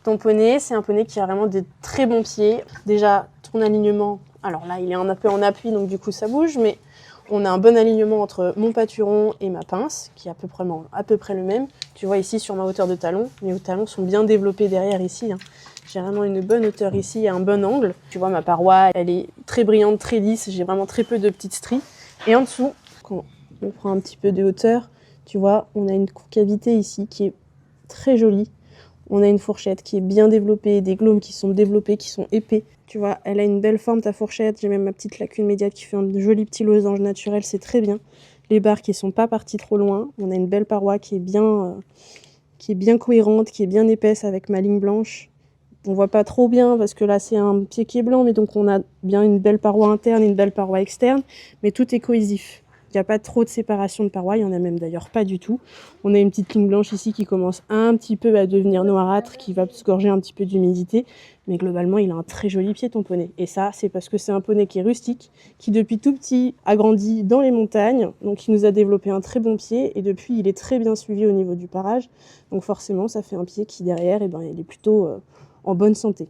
Ton poney, c'est un poney qui a vraiment des très bons pieds. Déjà, ton alignement, alors là, il est un peu en appui, donc du coup, ça bouge, mais on a un bon alignement entre mon pâturon et ma pince, qui est à peu près le même. Tu vois ici, sur ma hauteur de talon, mes talons sont bien développés derrière ici. J'ai vraiment une bonne hauteur ici et un bon angle. Tu vois, ma paroi, elle est très brillante, très lisse. J'ai vraiment très peu de petites stries. Et en dessous, quand on prend un petit peu de hauteur, tu vois, on a une concavité ici qui est très jolie. On a une fourchette qui est bien développée, des glaumes qui sont développés, qui sont épais. Tu vois, elle a une belle forme, ta fourchette. J'ai même ma petite lacune médiane qui fait un joli petit losange naturel, c'est très bien. Les barres qui sont pas parties trop loin. On a une belle paroi qui est bien cohérente, qui est bien épaisse avec ma ligne blanche. On voit pas trop bien parce que là c'est un pied qui est blanc, mais donc on a bien une belle paroi interne et une belle paroi externe, mais tout est cohésif. Il n'y a pas trop de séparation de parois, il n'y en a même d'ailleurs pas du tout. On a une petite ligne blanche ici qui commence un petit peu à devenir noirâtre, qui va se gorger un petit peu d'humidité, mais globalement il a un très joli pied ton poney. Et ça c'est parce que c'est un poney qui est rustique, qui depuis tout petit a grandi dans les montagnes, donc il nous a développé un très bon pied, et depuis il est très bien suivi au niveau du parage, donc forcément ça fait un pied qui derrière, il est plutôt en bonne santé.